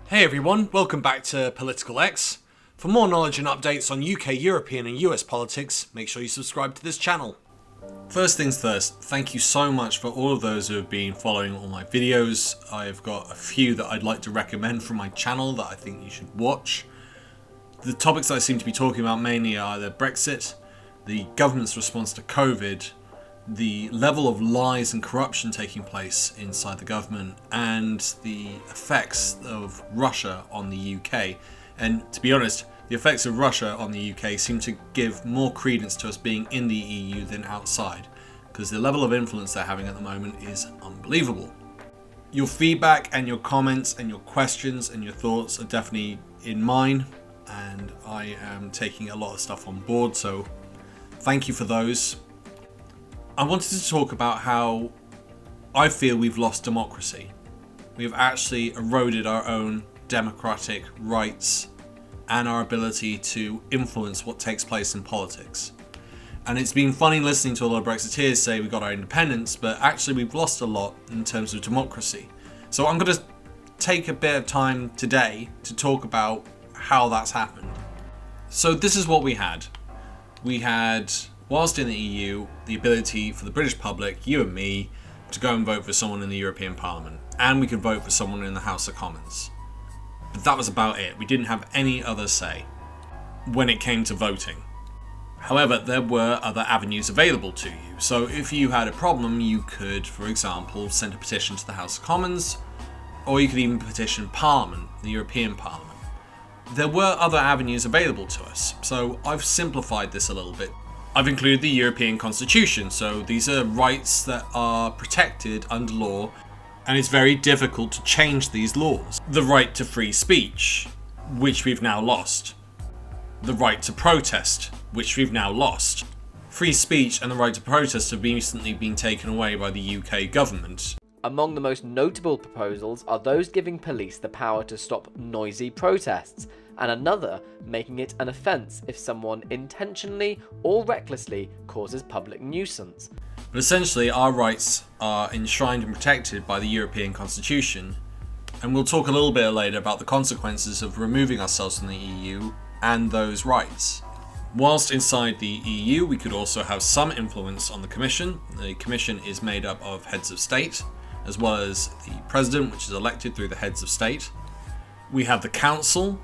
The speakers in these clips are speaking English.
Hey everyone, welcome back to Political X. For more knowledge and updates on UK, European and US politics, make sure you subscribe to this channel. First things first, thank you so much for all of those who have been following all my videos. I've got a few that I'd like to recommend from my channel that I think you should watch. The topics that I seem to be talking about mainly are the Brexit, the government's response to COVID, the level of lies and corruption taking place inside the government, and the effects of Russia on the UK. And to be honest, the effects of Russia on the UK seem to give more credence to us being in the EU than outside, because the level of influence they're having at the moment is unbelievable. Your feedback and your comments and your questions and your thoughts are definitely in mine, and I am taking a lot of stuff on board, so thank you for those. I wanted to talk about how I feel we've lost democracy. We have actually eroded our own democratic rights and our ability to influence what takes place in politics. And it's been funny listening to a lot of Brexiteers say we got our independence, but actually we've lost a lot in terms of democracy. So I'm going to take a bit of time today to talk about how that's happened. So this is what we had. We had, whilst in the EU, the ability for the British public, you and me, to go and vote for someone in the European Parliament. And we could vote for someone in the House of Commons. But that was about it. We didn't have any other say when it came to voting. However, there were other avenues available to you. So if you had a problem, you could, for example, send a petition to the House of Commons, or you could even petition Parliament, the European Parliament. There were other avenues available to us, so I've simplified this a little bit. I've included the European Constitution, so these are rights that are protected under law, and it's very difficult to change these laws. The right to free speech, which we've now lost. The right to protest, which we've now lost. Free speech and the right to protest have recently been taken away by the UK government. Among the most notable proposals are those giving police the power to stop noisy protests, and another making it an offence if someone intentionally or recklessly causes public nuisance. But essentially, our rights are enshrined and protected by the European Constitution, and we'll talk a little bit later about the consequences of removing ourselves from the EU and those rights. Whilst inside the EU, we could also have some influence on the Commission. The Commission is made up of heads of state, as well as the President, which is elected through the heads of state. We have the Council,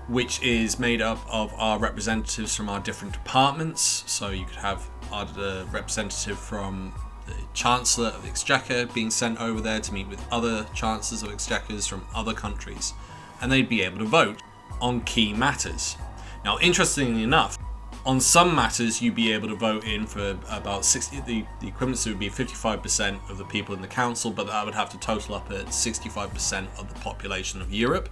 which is made up of our representatives from our different departments. So you could have our representative from the Chancellor of the Exchequer being sent over there to meet with other Chancellors of Exchequers from other countries, and they'd be able to vote on key matters. Now, interestingly enough, on some matters you'd be able to vote in for about 60, the equivalency would be 55% of the people in the council, but that would have to total up at 65% of the population of Europe.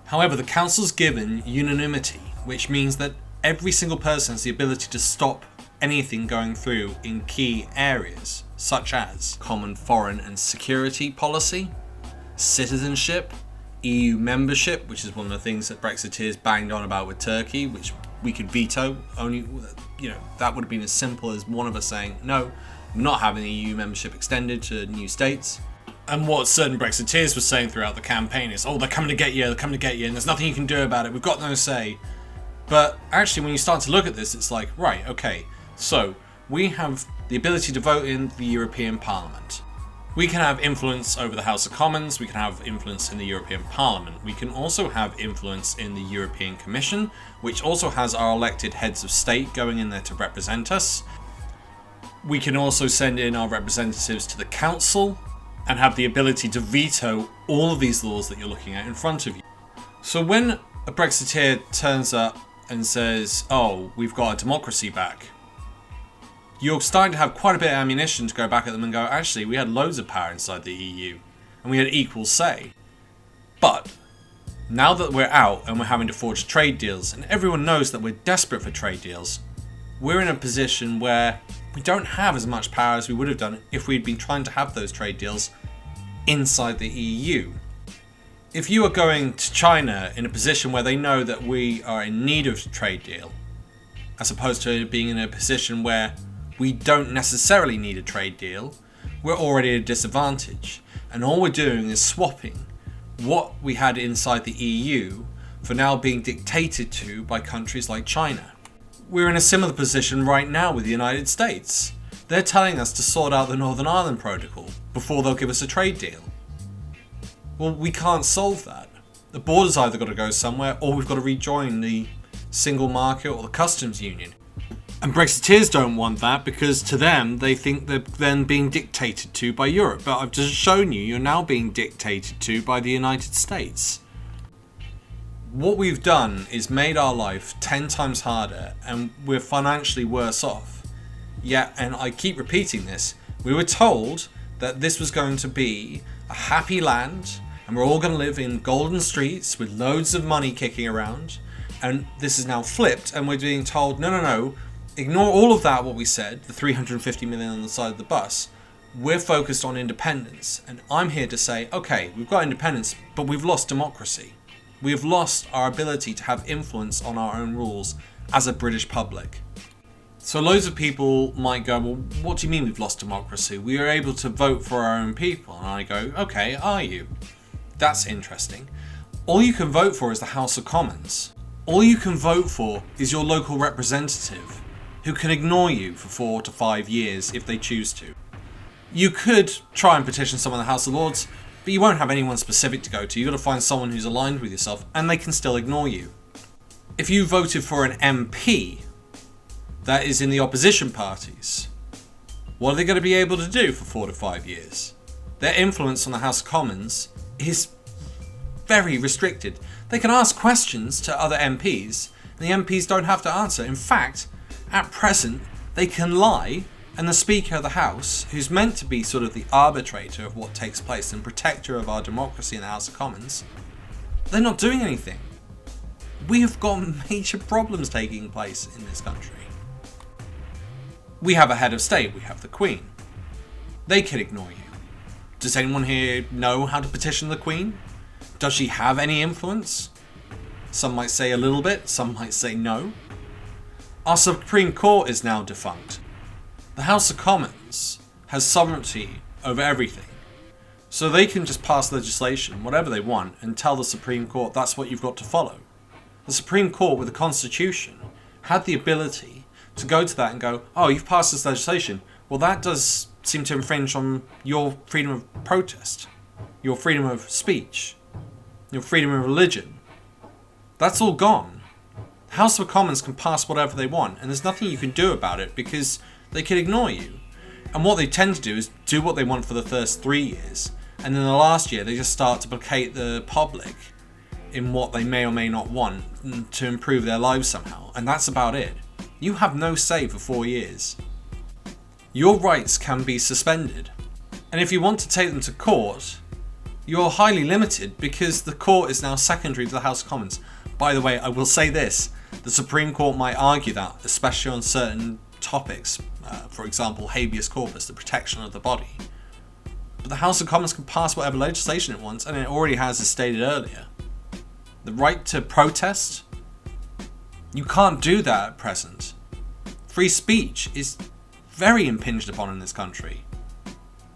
However, the council's given unanimity, which means that every single person has the ability to stop anything going through in key areas, such as common foreign and security policy, citizenship, EU membership, which is one of the things that Brexiteers banged on about with Turkey, which we could veto. Only, that would have been as simple as one of us saying, no, we're not having EU membership extended to new states. And what certain Brexiteers were saying throughout the campaign is, oh, they're coming to get you, and there's nothing you can do about it, we've got no say. But actually, when you start to look at this, it's like, right, okay, so we have the ability to vote in the European Parliament. We can have influence over the House of Commons, we can have influence in the European Parliament. We can also have influence in the European Commission, which also has our elected heads of state going in there to represent us. We can also send in our representatives to the Council and have the ability to veto all of these laws that you're looking at in front of you. So when a Brexiteer turns up and says, oh, we've got our democracy back, you're starting to have quite a bit of ammunition to go back at them and go, actually, we had loads of power inside the EU, and we had equal say. But now that we're out and we're having to forge trade deals, and everyone knows that we're desperate for trade deals, we're in a position where we don't have as much power as we would have done if we'd been trying to have those trade deals inside the EU. If you are going to China in a position where they know that we are in need of a trade deal, as opposed to being in a position where we don't necessarily need a trade deal, we're already at a disadvantage. And all we're doing is swapping what we had inside the EU for now being dictated to by countries like China. We're in a similar position right now with the United States. They're telling us to sort out the Northern Ireland Protocol before they'll give us a trade deal. Well, we can't solve that. The border's either got to go somewhere, or we've got to rejoin the single market or the customs union. And Brexiteers don't want that because to them, they think they're then being dictated to by Europe. But I've just shown you're now being dictated to by the United States. What we've done is made our life 10 times harder and we're financially worse off. Yeah, and I keep repeating this, we were told that this was going to be a happy land and we're all going to live in golden streets with loads of money kicking around. And this is now flipped and we're being told, no, ignore all of that, what we said, the 350 million on the side of the bus. We're focused on independence. And I'm here to say, okay, we've got independence, but we've lost democracy. We've lost our ability to have influence on our own rules as a British public. So loads of people might go, well, what do you mean we've lost democracy? We are able to vote for our own people. And I go, okay, are you? That's interesting. All you can vote for is the House of Commons. All you can vote for is your local representative, who can ignore you for 4 to 5 years if they choose to. You could try and petition someone in the House of Lords, but you won't have anyone specific to go to. You've got to find someone who's aligned with yourself, and they can still ignore you. If you voted for an MP that is in the opposition parties, what are they going to be able to do for 4 to 5 years? Their influence on the House of Commons is very restricted. They can ask questions to other MPs, and the MPs don't have to answer. In fact, at present, they can lie, and the Speaker of the House, who's meant to be sort of the arbitrator of what takes place and protector of our democracy in the House of Commons, they're not doing anything. We have got major problems taking place in this country. We have a head of state, we have the Queen. They can ignore you. Does anyone here know how to petition the Queen? Does she have any influence? Some might say a little bit, some might say no. Our Supreme Court is now defunct. The House of Commons has sovereignty over everything. So they can just pass legislation, whatever they want, and tell the Supreme Court that's what you've got to follow. The Supreme Court, with the Constitution, had the ability to go to that and go, oh, you've passed this legislation. Well, that does seem to infringe on your freedom of protest, your freedom of speech, your freedom of religion. That's all gone. The House of Commons can pass whatever they want, and there's nothing you can do about it because they can ignore you. And what they tend to do is do what they want for the first 3 years, and then the last year they just start to placate the public in what they may or may not want to improve their lives somehow, and that's about it. You have no say for 4 years. Your rights can be suspended, and if you want to take them to court, you're highly limited because the court is now secondary to the House of Commons. By the way, I will say this, the Supreme Court might argue that, especially on certain topics, for example, habeas corpus, the protection of the body. But the House of Commons can pass whatever legislation it wants, and it already has, as stated earlier. The right to protest, you can't do that at present. Free speech is very impinged upon in this country.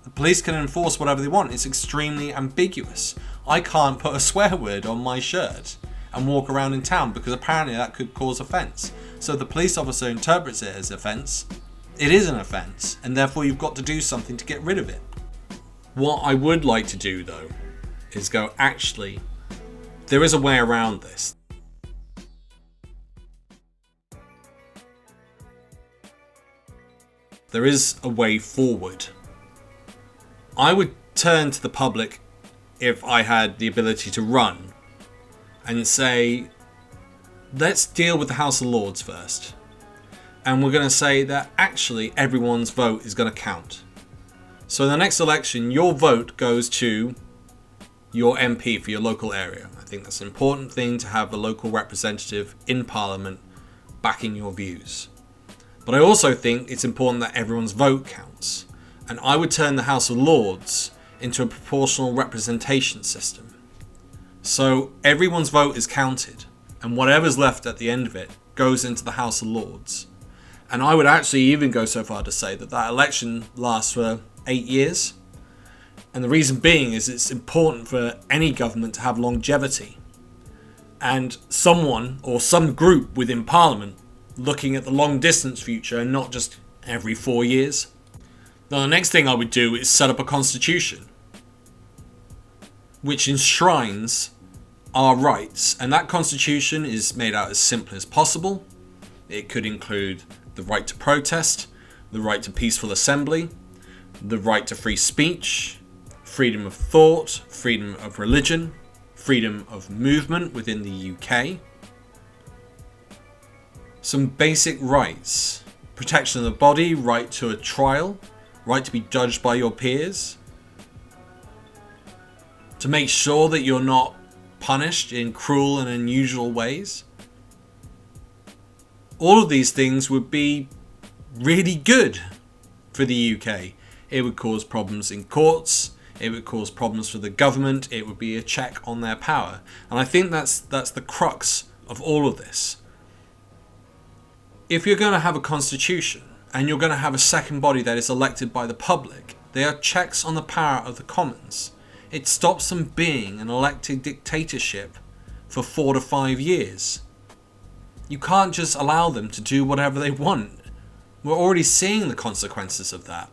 The police can enforce whatever they want. It's extremely ambiguous. I can't put a swear word on my shirt and walk around in town because apparently that could cause offence. So the police officer interprets it as offence. It is an offence, and therefore you've got to do something to get rid of it. What I would like to do, though, is go, actually, there is a way around this. There is a way forward. I would turn to the public, if I had the ability to run, and say, let's deal with the House of Lords first. And we're going to say that actually everyone's vote is going to count. So in the next election, your vote goes to your MP for your local area. I think that's an important thing to have a local representative in Parliament backing your views. But I also think it's important that everyone's vote counts. And I would turn the House of Lords into a proportional representation system. So everyone's vote is counted, and whatever's left at the end of it goes into the House of Lords. And I would actually even go so far to say that that election lasts for 8 years. And the reason being is it's important for any government to have longevity. And someone or some group within Parliament looking at the long distance future and not just every 4 years. Now the next thing I would do is set up a constitution which enshrines our rights, and that constitution is made out as simple as possible. It could include the right to protest, the right to peaceful assembly, the right to free speech, freedom of thought, freedom of religion, freedom of movement within the UK. Some basic rights: protection of the body, right to a trial, right to be judged by your peers, to make sure that you're not punished in cruel and unusual ways. All of these things would be really good for the UK. It would cause problems in courts, it would cause problems for the government, it would be a check on their power. And I think that's the crux of all of this. If you're going to have a constitution and you're going to have a second body that is elected by the public, they are checks on the power of the Commons. It stops them being an elected dictatorship for 4 to 5 years. You can't just allow them to do whatever they want. We're already seeing the consequences of that.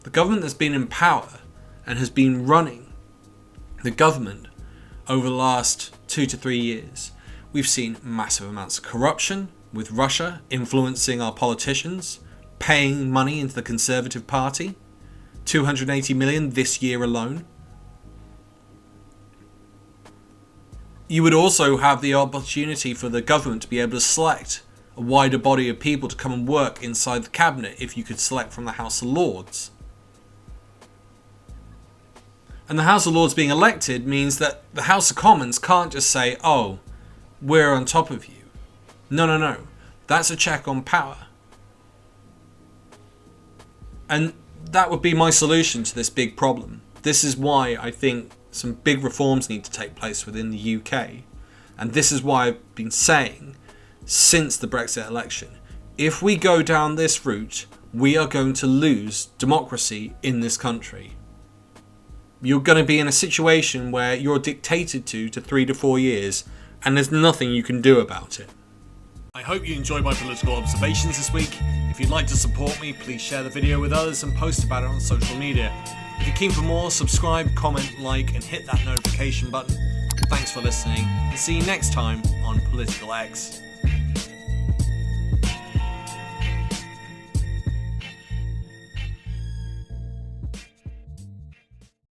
The government that's been in power and has been running the government over the last 2 to 3 years, we've seen massive amounts of corruption, with Russia influencing our politicians, paying money into the Conservative Party, 280 million this year alone. You would also have the opportunity for the government to be able to select a wider body of people to come and work inside the cabinet if you could select from the House of Lords. And the House of Lords being elected means that the House of Commons can't just say, oh, we're on top of you. No. That's a check on power. And that would be my solution to this big problem. This is why I think some big reforms need to take place within the UK. And this is why I've been saying since the Brexit election, if we go down this route, we are going to lose democracy in this country. You're going to be in a situation where you're dictated to 3 to 4 years, and there's nothing you can do about it. I hope you enjoyed my political observations this week. If you'd like to support me, please share the video with others and post about it on social media. If you're keen for more, subscribe, comment, like, and hit that notification button. Thanks for listening, and see you next time on Political X.